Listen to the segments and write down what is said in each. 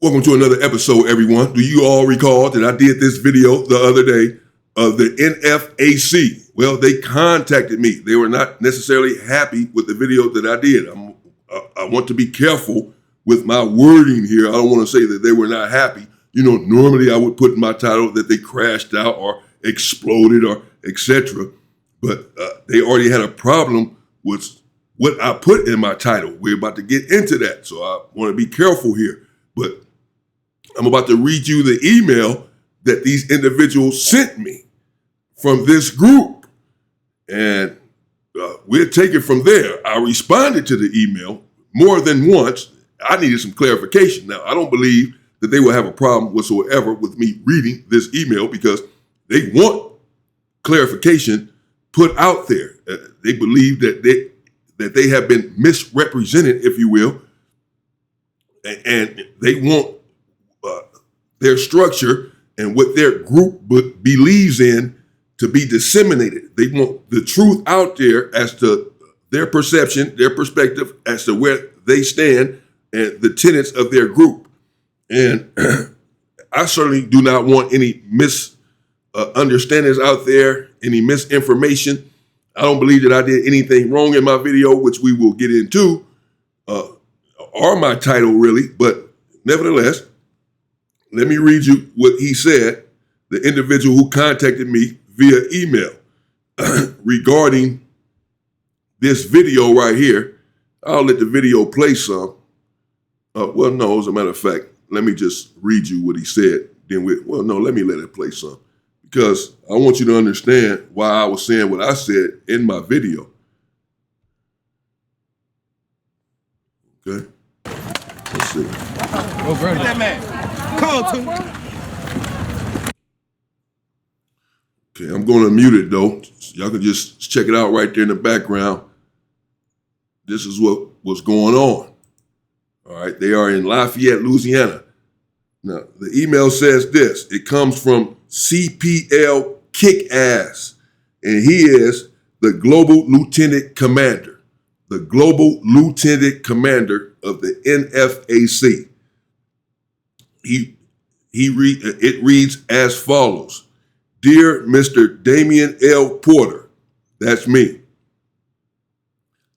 Welcome to another episode, everyone. Do you all recall that I did this video the other day of the NFAC? Well, they contacted me. They were not necessarily happy with the video that I did. I want to be careful with my wording here. I don't want to say that they were not happy. You know, normally I would put in my title that they crashed out or exploded or etc. But they already had a problem with what I put in my title. We're about to get into that, so I want to be careful here. But I'm about to read you the email that these individuals sent me from this group. And we'll take it from there. I responded to the email more than once. I needed some clarification. Now, I don't believe that they will have a problem whatsoever with me reading this email because they want clarification put out there. They believe that they have been misrepresented, if you will, and they want their structure and what their group believes in to be disseminated. They want the truth out there as to their perception, their perspective, as to where they stand and the tenets of their group. And I certainly do not want any misunderstandings out there, any misinformation. I don't believe that I did anything wrong in my video, which we will get into, or my title really, but nevertheless, let me read you what he said, the individual who contacted me via email regarding this video right here. I'll let the video play some. Well, no, as a matter of fact, let me just read you what he said. Let me let it play some because I want you to understand why I was saying what I said in my video. Okay, let's see. Oh, bro. That man. Call to. Okay, I'm going to mute it though. Y'all can just check it out right there in the background. This is what's going on. All right, they are in Lafayette, Louisiana. Now, the email says this. It comes from CPL Kickass, and he is the Global Lieutenant Commander, the Global Lieutenant Commander of the NFAC. It reads as follows. Dear Mr. Damian L. Porter, that's me.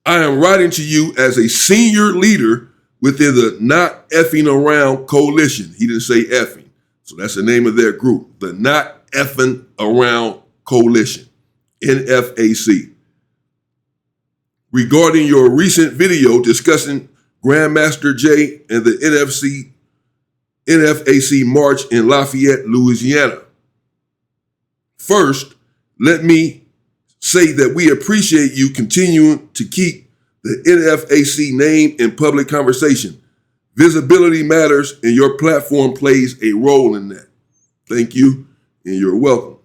I am writing to you as a senior leader within the Not Effing Around Coalition. He didn't say effing. So that's the name of their group, the Not Effing Around Coalition, NFAC. Regarding your recent video discussing Grandmaster Jay and the NFAC March in Lafayette, Louisiana. First, let me say that we appreciate you continuing to keep the NFAC name in public conversation. Visibility matters and your platform plays a role in that. Thank you and you're welcome.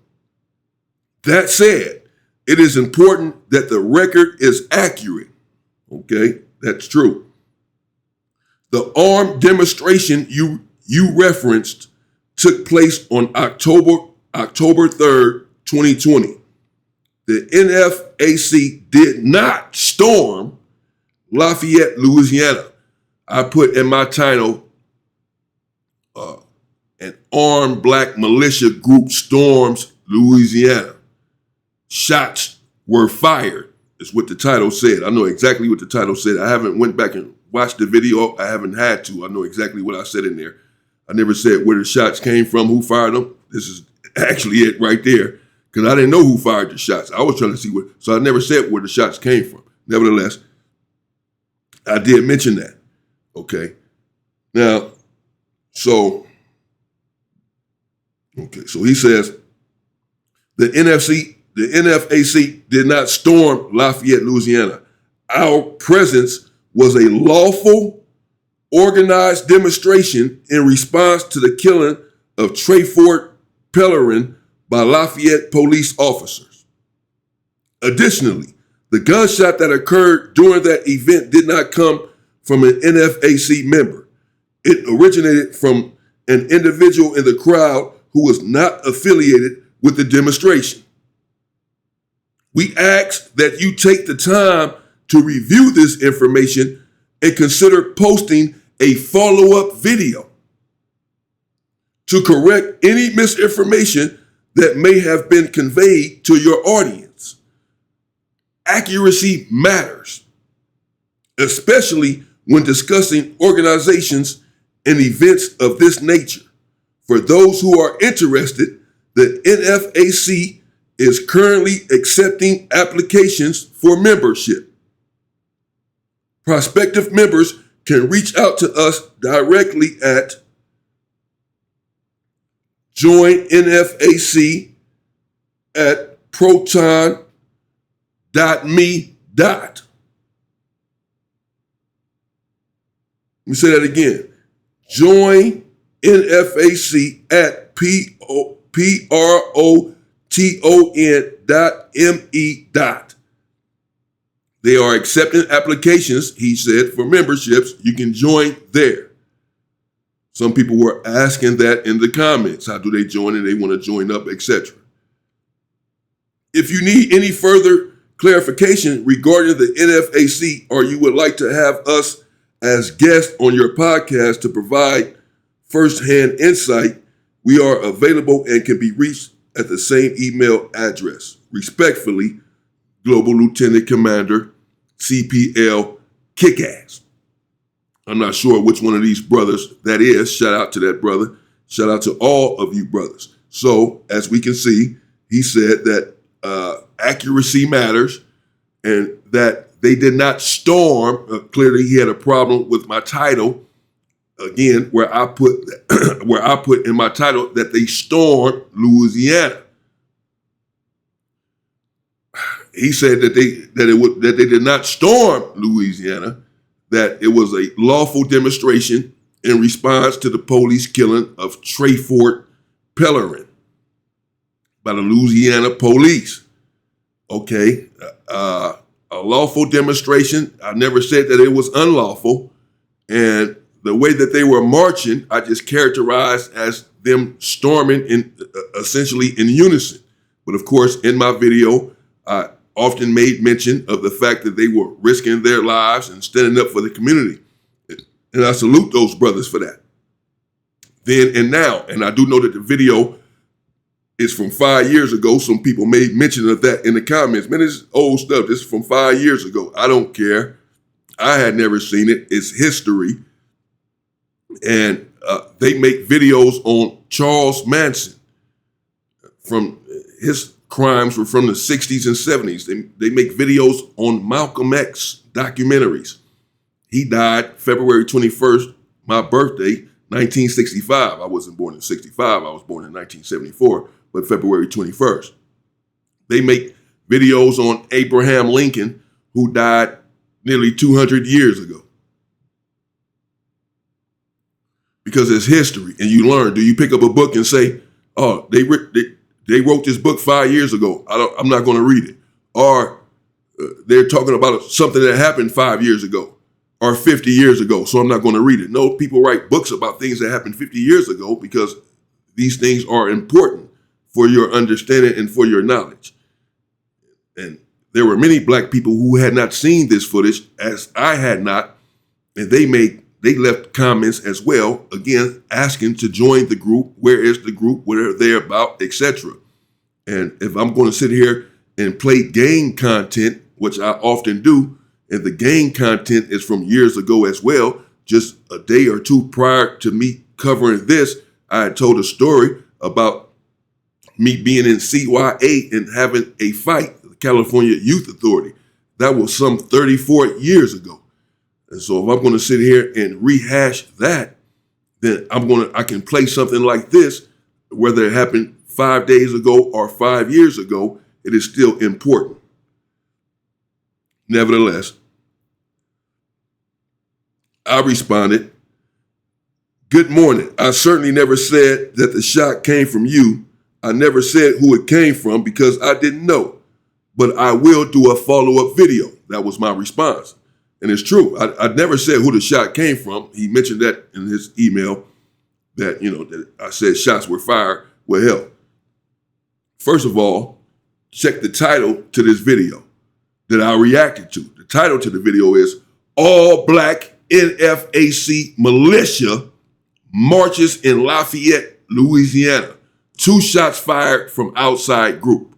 That said, it is important that the record is accurate. Okay, that's true. The armed demonstration you referenced took place on October 3rd, 2020. The NFAC did not storm Lafayette, Louisiana. I put in my title, an armed black militia group storms Louisiana. Shots were fired, is what the title said. I know exactly what the title said. I haven't went back and watched the video. I haven't had to. I know exactly what I said in there. I never said where the shots came from, who fired them. This is actually it right there, because I didn't know who fired the shots. I was trying to see so I never said where the shots came from. Nevertheless, I did mention that. Okay. Now, so he says the NFAC did not storm Lafayette, Louisiana. Our presence was a lawful, organized demonstration in response to the killing of Trayford Pellerin by Lafayette police officers. Additionally, the gunshot that occurred during that event did not come from an NFAC member. It originated from an individual in the crowd who was not affiliated with the demonstration. We ask that you take the time to review this information and consider posting a follow-up video. to correct any misinformation that may have been conveyed to your audience. Accuracy matters, especially when discussing organizations and events of this nature. For those who are interested, the NFAC is currently accepting applications for membership. Prospective members can reach out to us directly at joinnfac@proton.me. Let me say that again. Join NFAC at proton.me. They are accepting applications, he said, for memberships. You can join there. Some people were asking that in the comments. How do they join and they want to join up, etc. If you need any further clarification regarding the NFAC, or you would like to have us as guests on your podcast to provide firsthand insight, we are available and can be reached at the same email address. Respectfully, Global Lieutenant Commander, CPL Kickass. I'm not sure which one of these brothers that is. Shout out to that brother. Shout out to all of you brothers. So, as we can see, he said that accuracy matters and that they did not storm. Clearly, he had a problem with my title. Again, where I put in my title that they stormed Louisiana. He said that they did not storm Louisiana, that it was a lawful demonstration in response to the police killing of Trayford Pellerin by the Louisiana police. Okay, a lawful demonstration. I never said that it was unlawful, and the way that they were marching, I just characterized as them storming essentially in unison. But of course, in my video, I often made mention of the fact that they were risking their lives and standing up for the community. And I salute those brothers for that. Then and now, and I do know that the video is from 5 years ago. Some people made mention of that in the comments. Man, this is old stuff. This is from 5 years ago. I don't care. I had never seen it. It's history. And they make videos on Charles Manson. From his crimes were from the 60s and 70s. They make videos on Malcolm X documentaries. He died February 21st, my birthday, 1965. I wasn't born in 65. I was born in 1974, but February 21st. They make videos on Abraham Lincoln, who died nearly 200 years ago. Because it's history, and you learn. Do you pick up a book and say, oh, they wrote this book 5 years ago, I'm not going to read it. Or they're talking about something that happened 5 years ago or 50 years ago, so I'm not going to read it. No, people write books about things that happened 50 years ago because these things are important for your understanding and for your knowledge. And there were many black people who had not seen this footage, as I had not, and they left comments as well, again, asking to join the group. Where is the group? What are they about, etc. And if I'm going to sit here and play gang content, which I often do, and the gang content is from years ago as well, just a day or two prior to me covering this, I had told a story about me being in CYA and having a fight, the California Youth Authority. That was some 34 years ago. And so if I'm going to sit here and rehash that, then I can play something like this, whether it happened 5 days ago or 5 years ago, it is still important. Nevertheless, I responded, "Good morning. I certainly never said that the shot came from you. I never said who it came from because I didn't know, but I will do a follow-up video." That was my response. And it's true. I never said who the shot came from. He mentioned that in his email that, that I said shots were fired. Well, hell, first of all, check the title to this video that I reacted to. The title to the video is All Black NFAC Militia Marches in Lafayette, Louisiana. 2 shots fired from outside group.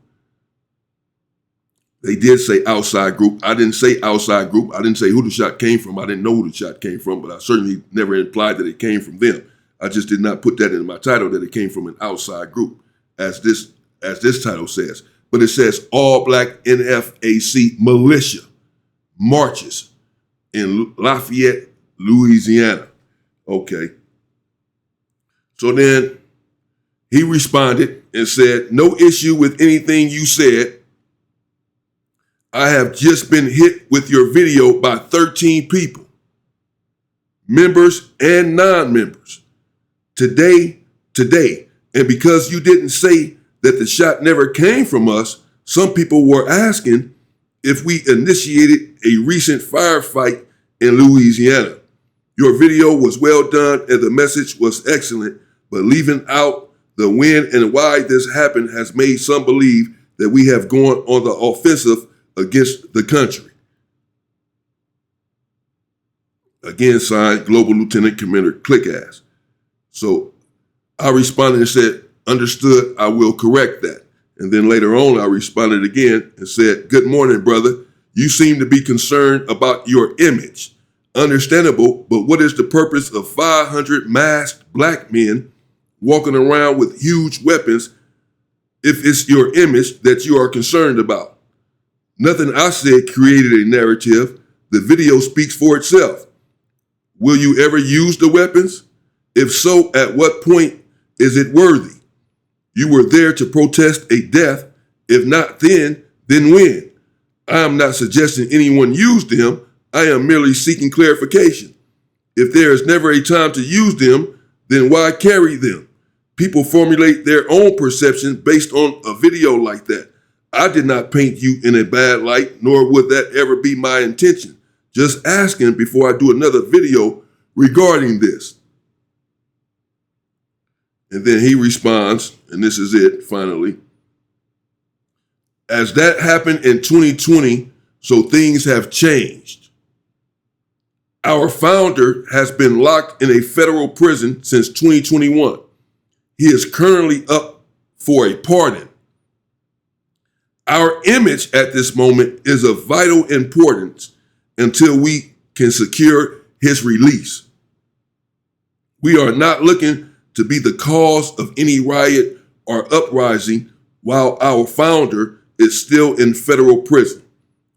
They did say outside group. I didn't say outside group. I didn't say who the shot came from. I didn't know who the shot came from, but I certainly never implied that it came from them. I just did not put that in my title that it came from an outside group, as this title says. But it says all black NFAC militia marches in Lafayette, Louisiana. Okay. So then he responded and said, no issue with anything you said. I have just been hit with your video by 13 people, members and non-members. Today, and because you didn't say that the shot never came from us, some people were asking if we initiated a recent firefight in Louisiana. Your video was well done and the message was excellent, but leaving out the when and why this happened has made some believe that we have gone on the offensive against the country. Again, signed Global Lieutenant Commander Clickass. So I responded and said, understood, I will correct that. And then later on, I responded again and said, good morning, brother. You seem to be concerned about your image. Understandable, but what is the purpose of 500 masked black men walking around with huge weapons if it's your image that you are concerned about? Nothing I said created a narrative. The video speaks for itself. Will you ever use the weapons? If so, at what point is it worthy? You were there to protest a death. If not then when? I am not suggesting anyone use them. I am merely seeking clarification. If there is never a time to use them, then why carry them? People formulate their own perception based on a video like that. I did not paint you in a bad light, nor would that ever be my intention. Just asking before I do another video regarding this. And then he responds, and this is it finally. As that happened in 2020, so things have changed. Our founder has been locked in a federal prison since 2021. He is currently up for a pardon. Our image at this moment is of vital importance until we can secure his release. We are not looking to be the cause of any riot or uprising while our founder is still in federal prison.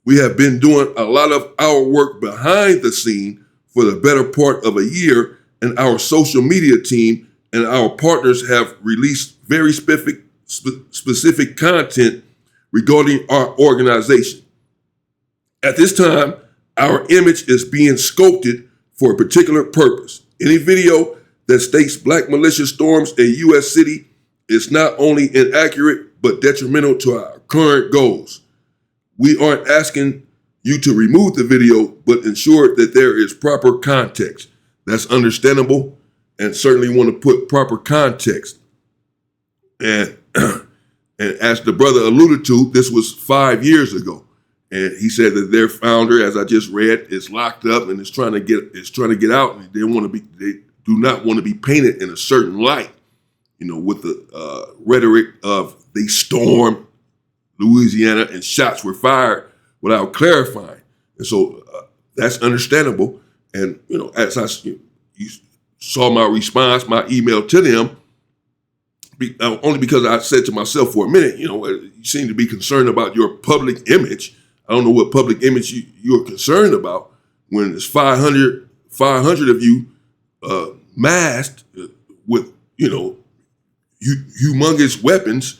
We have been doing a lot of our work behind the scene for the better part of a year, and our social media team and our partners have released very specific content regarding our organization. At this time, our image is being sculpted for a particular purpose. Any video that states black militia storms a U.S. city is not only inaccurate, but detrimental to our current goals. We aren't asking you to remove the video, but ensure that there is proper context. That's understandable, and certainly want to put proper context. And as the brother alluded to, this was 5 years ago. And he said that their founder, as I just read, is locked up and is trying to get out, and they do not want to be painted in a certain light, with the rhetoric of they stormed Louisiana and shots were fired without clarifying. And so that's understandable. And, as you saw my response, my email to them, only because I said to myself for a minute, you seem to be concerned about your public image. I don't know what public image you're concerned about when there's 500 of you masked with, humongous weapons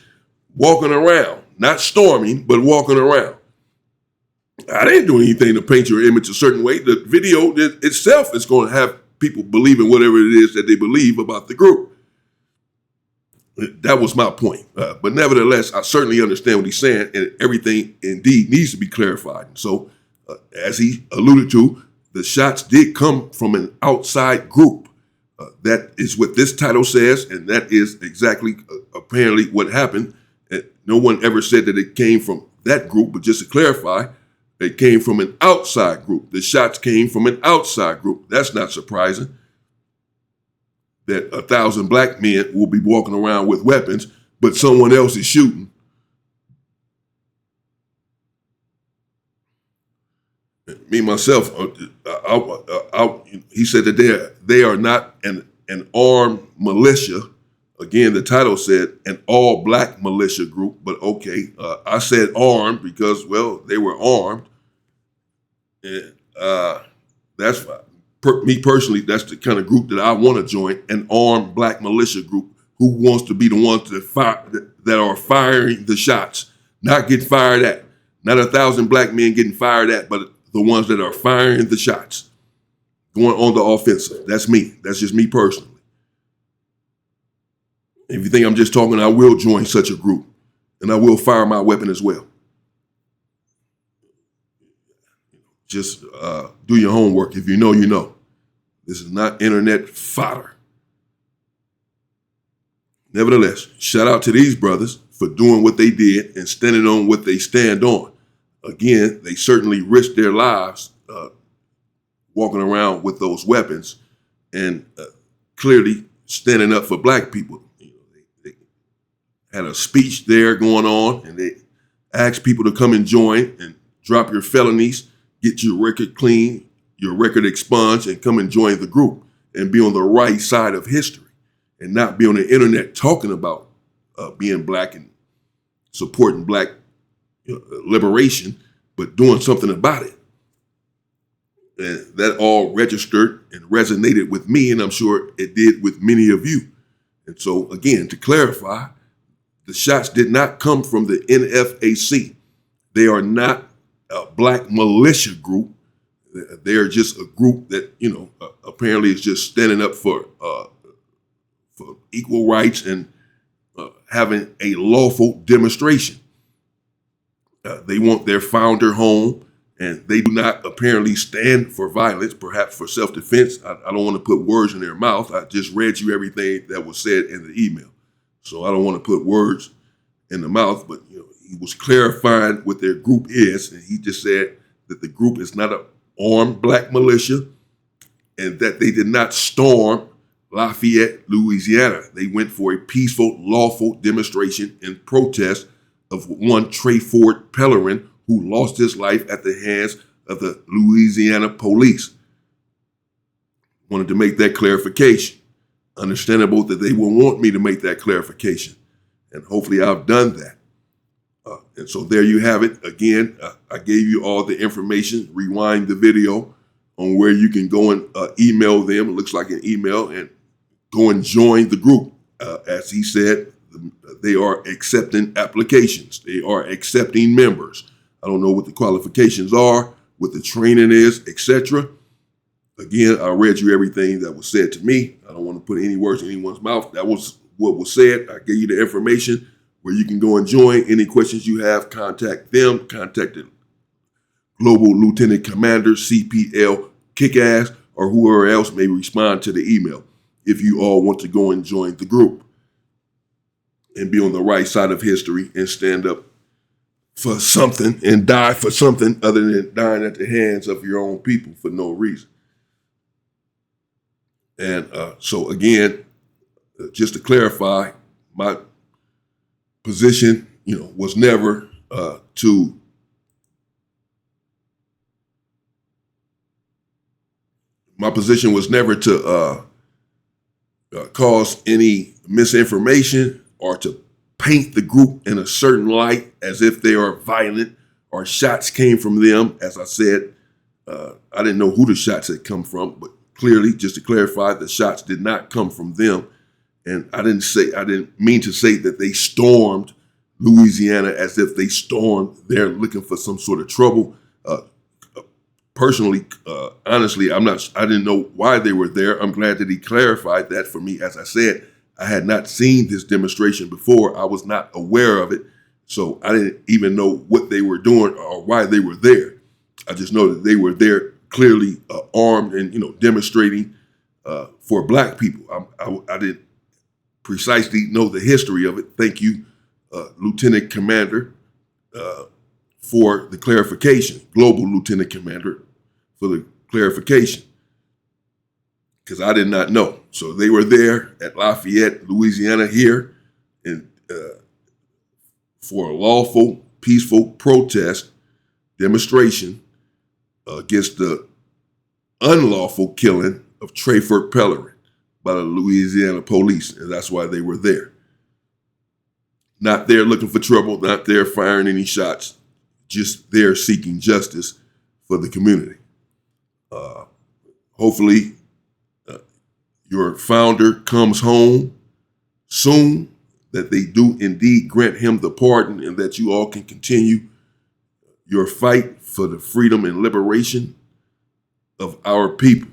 walking around, not storming, but walking around. I didn't do anything to paint your image a certain way. The video itself is going to have people believing whatever it is that they believe about the group. That was my point. But nevertheless, I certainly understand what he's saying, and everything indeed needs to be clarified. So, as he alluded to, the shots did come from an outside group. That is what this title says, and that is exactly apparently what happened. No one ever said that it came from that group, but just to clarify, it came from an outside group. The shots came from an outside group. That's not surprising. that 1,000 black men will be walking around with weapons, but someone else is shooting. Me myself, he said that they are not an armed militia. Again, the title said an all black militia group, but okay, I said armed because, well, they were armed. And that's me personally, that's the kind of group that I want to join, an armed black militia group who wants to be the ones that are firing the shots, not get fired at. Not 1,000 black men getting fired at, but the ones that are firing the shots, going on the offensive. That's me. That's just me personally. If you think I'm just talking, I will join such a group, and I will fire my weapon as well. Just do your homework. If you know, you know. This is not internet fodder. Nevertheless, shout out to these brothers for doing what they did and standing on what they stand on. Again, they certainly risked their lives walking around with those weapons and clearly standing up for black people. They had a speech there going on, and they asked people to come and join and drop your felonies, get your record clean, your record expunged, and come and join the group and be on the right side of history and not be on the internet talking about being black and supporting black liberation, but doing something about it. And that all registered and resonated with me, and I'm sure it did with many of you. And so, again, to clarify, the shots did not come from the NFAC. They are not a black militia group. They are just a group that, apparently is just standing up for equal rights and having a lawful demonstration. They want their founder home, and they do not apparently stand for violence, perhaps for self-defense. I don't want to put words in their mouth. I just read you everything that was said in the email. So I don't want to put words in the mouth, but he was clarifying what their group is, and he just said that the group is not an armed black militia and that they did not storm Lafayette, Louisiana. They went for a peaceful, lawful demonstration in protest of one Trayford Pellerin, who lost his life at the hands of the Louisiana police. Wanted to make that clarification. Understandable that they will want me to make that clarification, and hopefully I've done that. And so there you have it. Again, I gave you all the information. Rewind the video on where you can go and email them. It looks like an email, and go and join the group. As he said, they are accepting applications. They are accepting members. I don't know what the qualifications are, what the training is, etc. Again, I read you everything that was said to me. I don't want to put any words in anyone's mouth. That was what was said. I gave you the information where you can go and join. Any questions you have, contact them. Contact the Global Lieutenant Commander, CPL Kickass, or whoever else may respond to the email if you all want to go and join the group and be on the right side of history and stand up for something and die for something other than dying at the hands of your own people for no reason. And so again, just to clarify, my position, was never to cause any misinformation or to paint the group in a certain light as if they are violent or shots came from them. As I said, I didn't know who the shots had come from, but clearly, just to clarify, the shots did not come from them. And I didn't mean to say that they stormed Louisiana as if they stormed there looking for some sort of trouble. Personally, honestly, I didn't know why they were there. I'm glad that he clarified that for me. As I said, I had not seen this demonstration before. I was not aware of it. So I didn't even know what they were doing or why they were there. I just know that they were there clearly armed and, demonstrating for black people. I didn't precisely know the history of it. Thank you, Lieutenant Commander, for the clarification, Global Lieutenant Commander, for the clarification, because I did not know. So they were there at Lafayette, Louisiana here and for a lawful, peaceful protest demonstration against the unlawful killing of Trayford Pellerin by the Louisiana police, and that's why they were there. Not there looking for trouble, not there firing any shots, just there seeking justice for the community. Hopefully, your founder comes home soon, that they do indeed grant him the pardon, and that you all can continue your fight for the freedom and liberation of our people.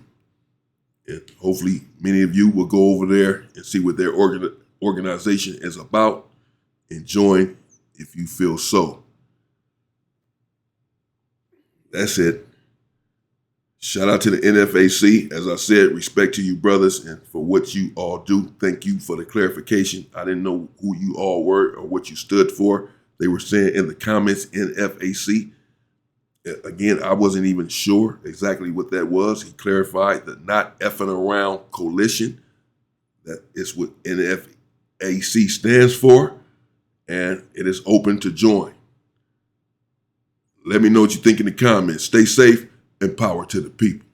And hopefully many of you will go over there and see what their organization is about and join if you feel so. That's it. Shout out to the NFAC. As I said, respect to you brothers and for what you all do. Thank you for the clarification. I didn't know who you all were or what you stood for. They were saying in the comments, NFAC. Again, I wasn't even sure exactly what that was. He clarified the Not Effing Around Coalition. That is what NFAC stands for, and it is open to join. Let me know what you think in the comments. Stay safe and power to the people.